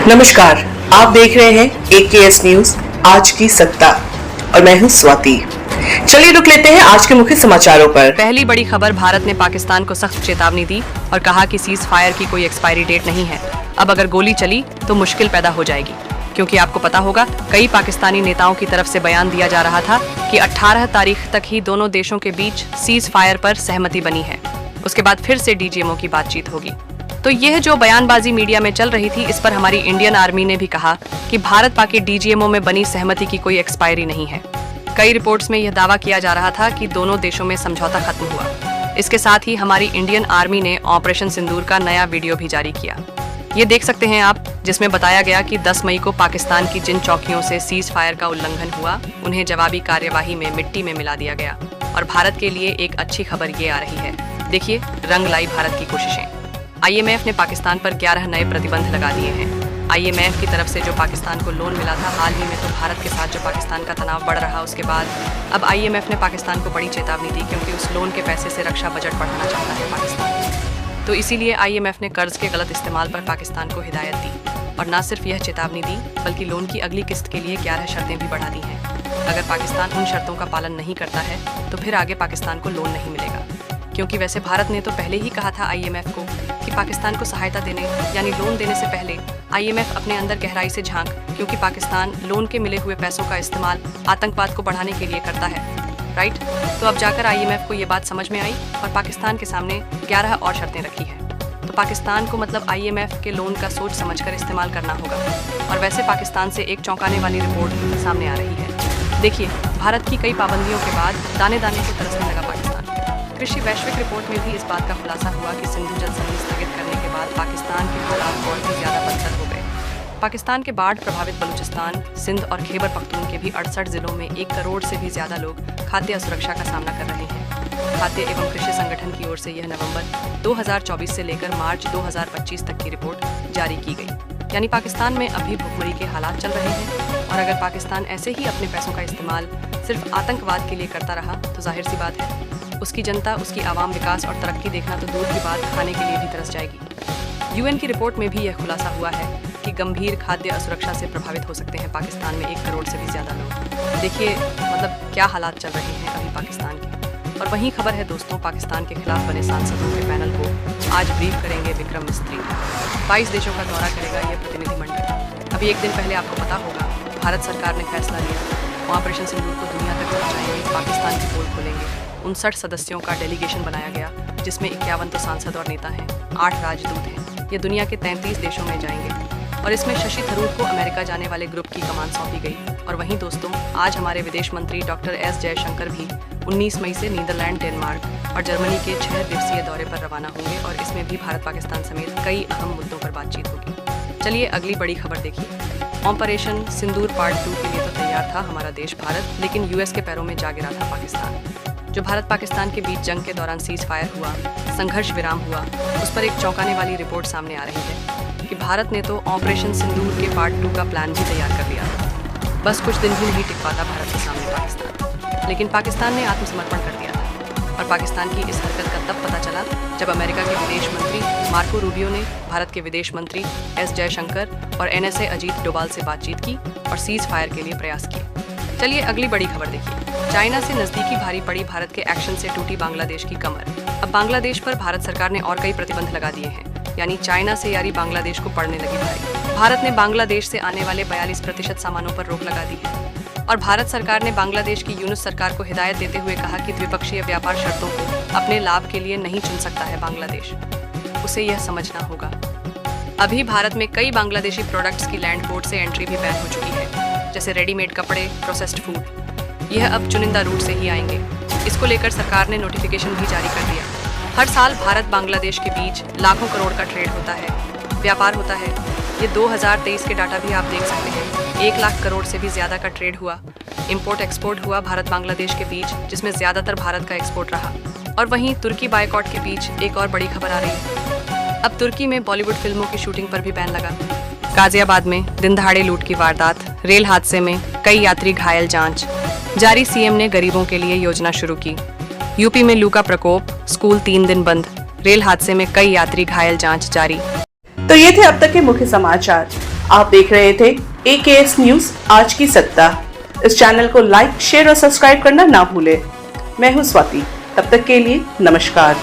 नमस्कार, आप देख रहे हैं AKS न्यूज आज की सत्ता और मैं हूं स्वाति। चलिए रुक लेते हैं आज के मुख्य समाचारों पर। पहली बड़ी खबर, भारत ने पाकिस्तान को सख्त चेतावनी दी और कहा कि सीज फायर की कोई एक्सपायरी डेट नहीं है। अब अगर गोली चली तो मुश्किल पैदा हो जाएगी, क्योंकि आपको पता होगा कई पाकिस्तानी नेताओं की तरफ से बयान दिया जा रहा था कि 18 तारीख तक ही दोनों देशों के बीच सीज फायर पर सहमति बनी है। उसके बाद फिर से DGMO की बातचीत होगी। तो यह जो बयानबाजी मीडिया में चल रही थी, इस पर हमारी इंडियन आर्मी ने भी कहा कि भारत पाक DGMO में बनी सहमति की कोई एक्सपायरी नहीं है। कई रिपोर्ट्स में यह दावा किया जा रहा था कि दोनों देशों में समझौता खत्म हुआ। इसके साथ ही हमारी इंडियन आर्मी ने ऑपरेशन सिंदूर का नया वीडियो भी जारी किया। ये देख सकते हैं आप, जिसमें बताया गया कि 10 मई को पाकिस्तान की जिन चौकियों से सीज फायर का उल्लंघन हुआ, उन्हें जवाबी कार्यवाही में मिट्टी में मिला दिया गया। और भारत के लिए एक अच्छी खबर ये आ रही है। देखिए, रंग लाई भारत की कोशिशें। IMF ने पाकिस्तान पर 11 नए प्रतिबंध लगा दिए हैं। IMF की तरफ से जो पाकिस्तान को लोन मिला था, हाल ही में तो भारत के साथ जो पाकिस्तान का तनाव बढ़ रहा, उसके बाद अब IMF ने पाकिस्तान को बड़ी चेतावनी दी, क्योंकि उस लोन के पैसे से रक्षा बजट बढ़ाना चाहता है पाकिस्तान। तो इसीलिए IMF ने कर्ज के गलत इस्तेमाल पर पाकिस्तान को हिदायत दी और न सिर्फ यह चेतावनी दी, बल्कि लोन की अगली किस्त के लिए 11 शर्तें भी बढ़ा दी हैं। अगर पाकिस्तान उन शर्तों का पालन नहीं करता है तो फिर आगे पाकिस्तान को लोन नहीं मिलेगा, क्योंकि वैसे भारत ने तो पहले ही कहा था IMF को कि पाकिस्तान को सहायता देने यानी लोन देने से पहले IMF अपने अंदर गहराई से झांक, क्योंकि पाकिस्तान लोन के मिले हुए पैसों का इस्तेमाल आतंकवाद को बढ़ाने के लिए करता है, राइट। तो अब जाकर IMF को ये बात समझ में आई और पाकिस्तान के सामने 11 और शर्तें रखी है। तो पाकिस्तान को मतलब IMF के लोन का सोच समझकर इस्तेमाल करना होगा। और वैसे पाकिस्तान से एक चौंकाने वाली रिपोर्ट सामने आ रही है। देखिए, भारत की कई पाबंदियों के बाद दाने दाने को तरसने लगा पाकिस्तान। कृषि वैश्विक रिपोर्ट में भी इस बात का खुलासा हुआ कि सिंधु जल संधि स्थगित करने के बाद पाकिस्तान के हालात और भी ज्यादा बदतर हो गए। पाकिस्तान के बाढ़ प्रभावित बलूचिस्तान, सिंध और खैबर पख्तून के भी 68 जिलों में 1 करोड़ से भी ज्यादा लोग खाद्य असुरक्षा का सामना कर रहे हैं। खाद्य एवं कृषि संगठन की ओर से यह नवंबर 2024 से लेकर मार्च 2025 तक की रिपोर्ट जारी की गई। यानी पाकिस्तान में अभी भुखमरी के हालात चल रहे हैं। और अगर पाकिस्तान ऐसे ही अपने पैसों का इस्तेमाल सिर्फ आतंकवाद के लिए करता रहा तो जाहिर सी बात है उसकी जनता, उसकी आवाम विकास और तरक्की देखना तो दूर की बात, खाने के लिए भी तरस जाएगी। UN की रिपोर्ट में भी यह खुलासा हुआ है कि गंभीर खाद्य असुरक्षा से प्रभावित हो सकते हैं पाकिस्तान में 1 करोड़ से भी ज्यादा लोग। देखिए, मतलब क्या हालात चल रहे हैं अभी पाकिस्तान के। और वहीं खबर है दोस्तों, पाकिस्तान के खिलाफ बने सांसदों के पैनल को आज ब्रीफ करेंगे विक्रम मिस्त्री। 22 देशों का दौरा करेगा यह प्रतिनिधिमंडल। अभी एक दिन पहले आपको पता होगा भारत सरकार ने फैसला लिया, ऑपरेशन सिंदूर को दुनिया तक पहुंचाएंगे, पाकिस्तान की पोल खोलेंगे। 59 सदस्यों का डेलीगेशन बनाया गया, जिसमें 51 तो सांसद और नेता हैं, 8 राजदूत हैं। ये दुनिया के 33 देशों में जाएंगे और इसमें शशि थरूर को अमेरिका जाने वाले ग्रुप की कमान सौंपी गई। और वहीं दोस्तों, आज हमारे विदेश मंत्री डॉक्टर S जयशंकर भी 19 मई से नीदरलैंड, डेनमार्क और जर्मनी के 6 दिवसीय दौरे पर रवाना होंगे और इसमें भी भारत पाकिस्तान समेत कई अहम मुद्दों पर बातचीत होगी। चलिए अगली बड़ी खबर देखिए। ऑपरेशन सिंदूर पार्ट 2 के लिए तो तैयार था हमारा देश भारत, लेकिन US के पैरों में जा गिरा था पाकिस्तान। जो भारत पाकिस्तान के बीच जंग के दौरान सीज फायर हुआ, संघर्ष विराम हुआ, उस पर एक चौंकाने वाली रिपोर्ट सामने आ रही है कि भारत ने तो ऑपरेशन सिंदूर के पार्ट 2 का प्लान भी तैयार कर लिया था। बस कुछ दिन भी नहीं टिक पाता भारत के सामने पाकिस्तान, लेकिन पाकिस्तान ने आत्मसमर्पण कर दिया था। और पाकिस्तान की इस हरकत का तब पता चला जब अमेरिका के विदेश मंत्री मार्को रूबियो ने भारत के विदेश मंत्री S जयशंकर और NSA अजीत डोभाल से बातचीत की और सीज फायर के लिए प्रयास किए। चलिए अगली बड़ी खबर देखिए। चाइना से नजदीकी भारी पड़ी भारत के एक्शन से टूटी बांग्लादेश की कमर। अब बांग्लादेश पर भारत सरकार ने और कई प्रतिबंध लगा दिए हैं, यानी चाइना से यारी बांग्लादेश को पड़ने लगी भारी। भारत ने बांग्लादेश से आने वाले 42% सामानों पर रोक लगा दी है। और भारत सरकार ने बांग्लादेश की यूनुस सरकार को हिदायत देते हुए कहा कि द्विपक्षीय व्यापार शर्तों को अपने लाभ के लिए नहीं चुन सकता है बांग्लादेश, उसे यह समझना होगा। अभी भारत में कई बांग्लादेशी प्रोडक्ट्स की लैंड पोर्ट से एंट्री भी बैन हो चुकी है, जैसे रेडीमेड कपड़े, प्रोसेस्ड फूड। यह अब चुनिंदा रूट से ही आएंगे। इसको लेकर सरकार ने नोटिफिकेशन भी जारी कर दिया। हर साल भारत बांग्लादेश के बीच लाखों करोड़ का ट्रेड होता है, व्यापार होता है। ये 2023 के डाटा भी आप देख सकते हैं। 1 लाख करोड़ से भी ज्यादा का ट्रेड हुआ, इम्पोर्ट एक्सपोर्ट हुआ भारत बांग्लादेश के बीच, जिसमें ज्यादातर भारत का एक्सपोर्ट रहा। और वहीं तुर्की बायकॉट के बीच एक और बड़ी खबर आ रही है। अब तुर्की में बॉलीवुड फिल्मों की शूटिंग पर भी बैन लगा। गाजियाबाद में दिन दहाड़े लूट की वारदात, रेल हादसे में कई यात्री घायल, जांच जारी। CM ने गरीबों के लिए योजना शुरू की। यूपी में लू का प्रकोप, स्कूल 3 दिन बंद, रेल हादसे में कई यात्री घायल, जांच जारी। तो ये थे अब तक के मुख्य समाचार। आप देख रहे थे AKS न्यूज आज की सत्ता। इस चैनल को लाइक, शेयर और सब्सक्राइब करना ना भूलें। मैं हूं स्वाति। तब तक के लिए नमस्कार।